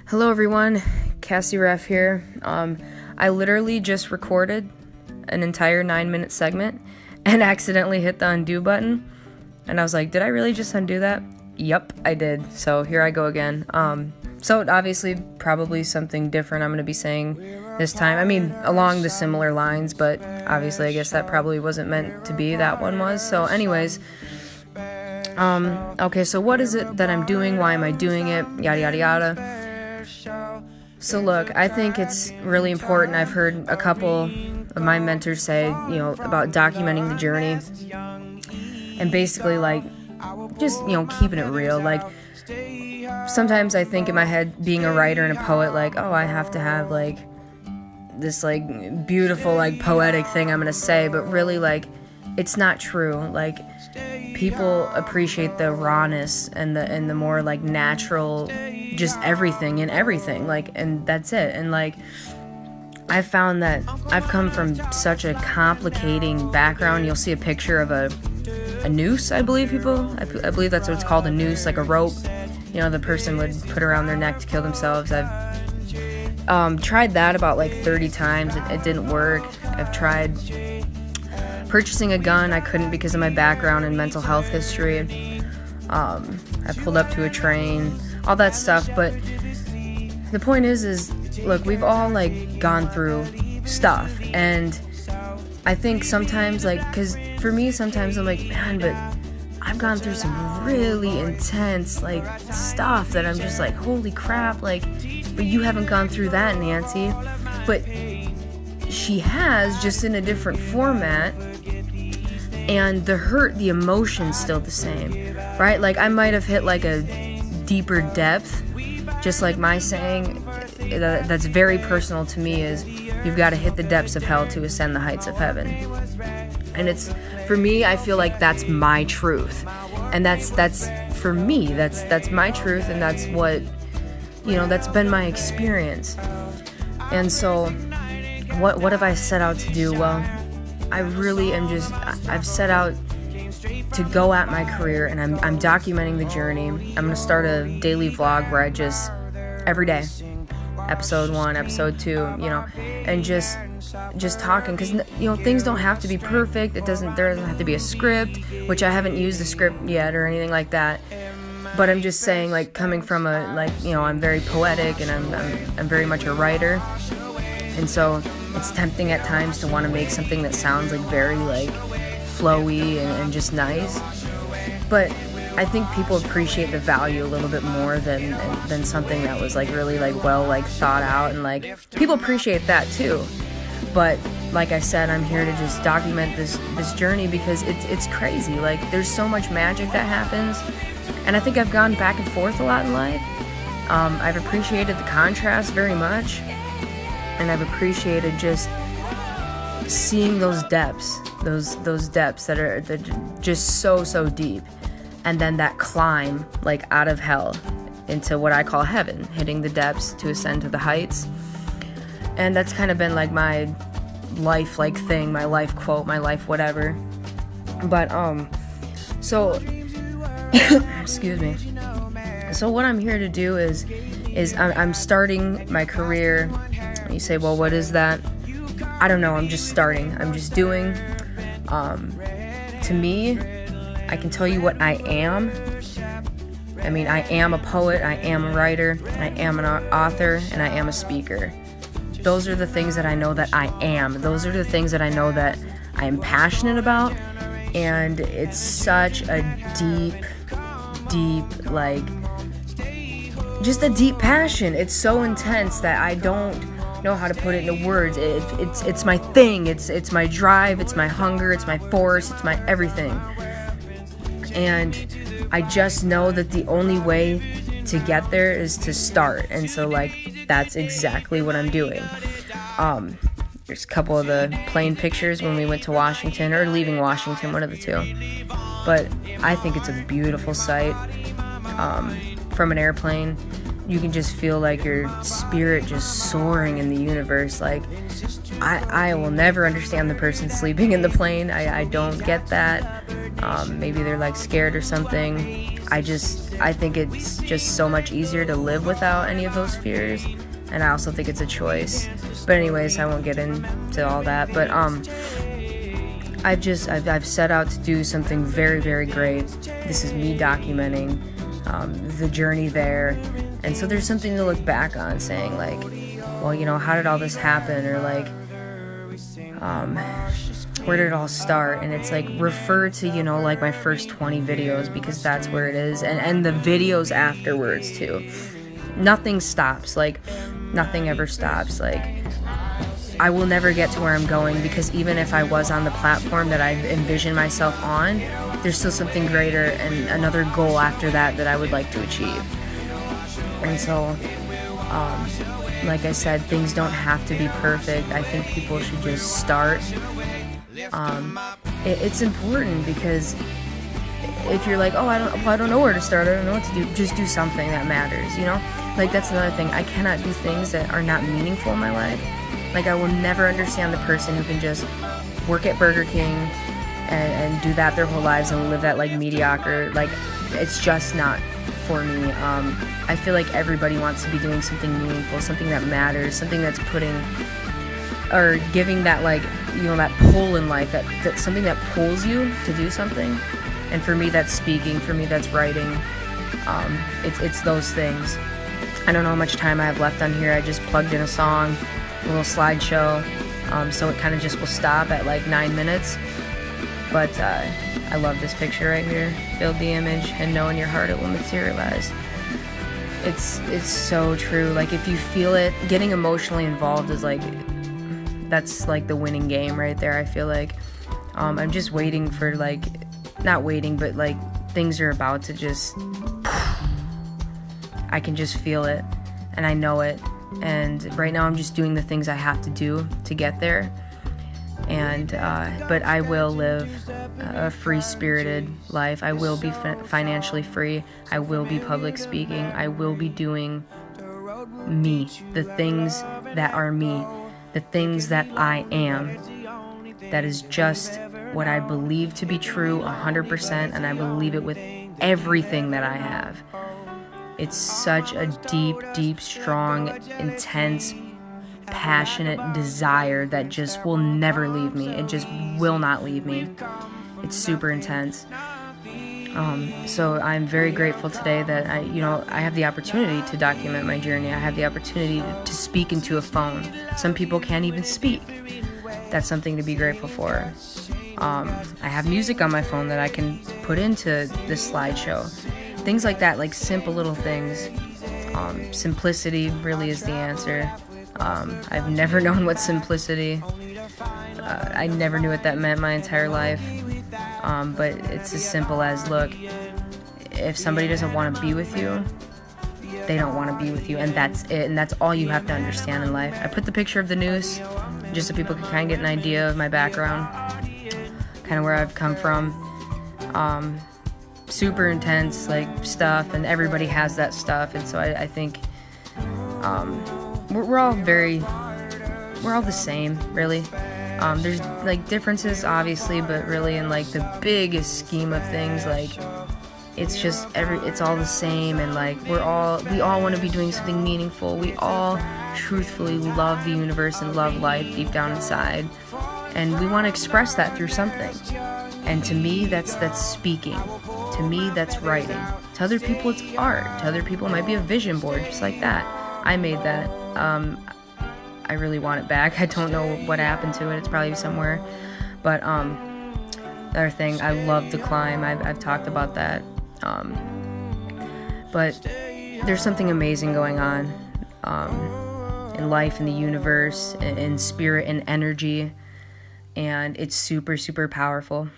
Hello everyone, Cassie Ref here. I literally just recorded an entire 9-minute segment and accidentally hit the undo button. And I was like, did I really just undo that? Yep, I did. So here I go again. So obviously probably something different I'm going to be saying this time. I mean, along the similar lines, but obviously I guess that probably wasn't meant to be, that one was. So anyways, okay, so what is it that I'm doing? Why am I doing it? Yada, yada, yada. So look, I think it's really important. I've heard a couple of my mentors say, about documenting the journey and basically just, keeping it real. Sometimes I think in my head, being a writer and a poet, I have to have this beautiful poetic thing I'm gonna say, but really it's not true. People appreciate the rawness and the more natural, just everything and everything, and that's it. And I found that I've come from such a complicating background. You'll see a picture of a noose, I believe I believe that's what it's called, a noose, like a rope, the person would put around their neck to kill themselves. I've tried that about 30 times. It didn't work. I've tried purchasing a gun. I couldn't because of my background and mental health history. I pulled up to a train, all that stuff. But the point is look, we've all gone through stuff, and I think sometimes because for me sometimes I'm man, but I've gone through some really intense stuff that I'm just holy crap, but you haven't gone through that, Nancy. But she has, just in a different format, and the hurt, the emotion's still the same, right? I might have hit a deeper depth, just like my saying that's very personal to me is, you've got to hit the depths of hell to ascend the heights of heaven. And it's, for me, I feel that's my truth. And that's for me, that's my truth, and that's what, that's been my experience. And so what have I set out to do? Well, I really am I've set out to go at my career, and I'm documenting the journey. I'm going to start a daily vlog where I just, every day, episode 1, episode 2, and just talking, because things don't have to be perfect. There doesn't have to be a script, which I haven't used the script yet or anything like that. But I'm just saying, coming from I'm very poetic, and I'm very much a writer, and so it's tempting at times to want to make something that sounds very flowy and just nice. But I think people appreciate the value a little bit more than something that was really well thought out, and people appreciate that too. But like I said, I'm here to just document this journey because it's crazy. There's so much magic that happens, and I think I've gone back and forth a lot in life. I've appreciated the contrast very much, and I've appreciated just seeing those depths that are just so deep. And then that climb, out of hell into what I call heaven, hitting the depths to ascend to the heights. And that's kind of been my life thing, my life quote, my life whatever. But so excuse me. So what I'm here to do is I'm starting my career. You say, well, what is that? I don't know. I'm just starting. I'm just doing. To me, I can tell you what I am. I mean, I am a poet, I am a writer, I am an author, and I am a speaker. Those are the things that I know that I am. Those are the things that I know that I am passionate about. And it's such a deep, just a deep passion. It's so intense that I don't know how to put it into words. It's my thing. It's my drive. It's my hunger. It's my force. It's my everything. And I just know that the only way to get there is to start. And so that's exactly what I'm doing. There's a couple of the plane pictures when we went to Washington, or leaving Washington, one of the two. But I think it's a beautiful sight from an airplane. you can just feel like your spirit just soaring in the universe. Like, I will never understand the person sleeping in the plane. I don't get that. Maybe they're like scared or something. I think it's just so much easier to live without any of those fears. And I also think it's a choice. But anyways, I won't get into all that. But I've set out to do something very, very great. This is me documenting the journey there. And so there's something to look back on, saying like, well, you know, how did all this happen? Or like, where did it all start? And it's like, refer to, you know, like my first 20 videos, because that's where it is. And the videos afterwards too. Nothing stops. Like, nothing ever stops. Like, I will never get to where I'm going, because even if I was on the platform that I envision myself on, there's still something greater and another goal after that I would like to achieve. And so, like I said, things don't have to be perfect. I think people should just start. It's important, because if you're like, oh, I don't know where to start, I don't know what to do, just do something that matters, you know? Like, that's another thing. I cannot do things that are not meaningful in my life. Like, I will never understand the person who can just work at Burger King and do that their whole lives and live that, like, mediocre. Like, it's just not for me. I feel like everybody wants to be doing something meaningful, something that matters, something that's putting or giving that, like, you know, that pull in life, that something that pulls you to do something. And for me, that's speaking. For me, that's writing. It's those things. I don't know how much time I have left on here. I just plugged in a song, a little slideshow, so it kind of just will stop at like 9 minutes. But I love this picture right here. Build the image and know in your heart it will materialize. It's so true. Like, if you feel it, getting emotionally involved is like, that's like the winning game right there. I feel like I'm just waiting for, like, not waiting, but like things are about to just, I can just feel it and I know it. And right now I'm just doing the things I have to do to get there. And but I will live a free-spirited life. I will be financially free. I will be public speaking. I will be doing me, the things that are me, the things that I am. That is just what I believe to be true 100%, and I believe it with everything that I have. It's such a deep, deep, strong, intense, passionate desire that just will never leave me. It just will not leave me. It's super intense. So I'm very grateful today that I have the opportunity to document my journey. I have the opportunity to speak into a phone. Some people can't even speak. That's something to be grateful for. I have music on my phone that I can put into this slideshow. Things like that, like simple little things. Simplicity really is the answer. I've never known what simplicity. I never knew what that meant my entire life. But it's as simple as, look, if somebody doesn't want to be with you, they don't want to be with you, and that's it. And that's all you have to understand in life. I put the picture of the noose just so people can kind of get an idea of my background, kind of where I've come from. Super intense, like, stuff, and everybody has that stuff. And so I think we're all the same, really. There's, like, differences, obviously, but really in, like, the biggest scheme of things, like, it's just it's all the same. And, like, we all want to be doing something meaningful. We all truthfully love the universe and love life deep down inside, and we want to express that through something. And to me, that's speaking. To me, that's writing. To other people, it's art. To other people, it might be a vision board, just like that. I made that. I really want it back. I don't know what happened to it. It's probably somewhere. But another thing, I love the climb. I've talked about that. But there's something amazing going on in life, in the universe, in spirit, and energy. And it's super, super powerful.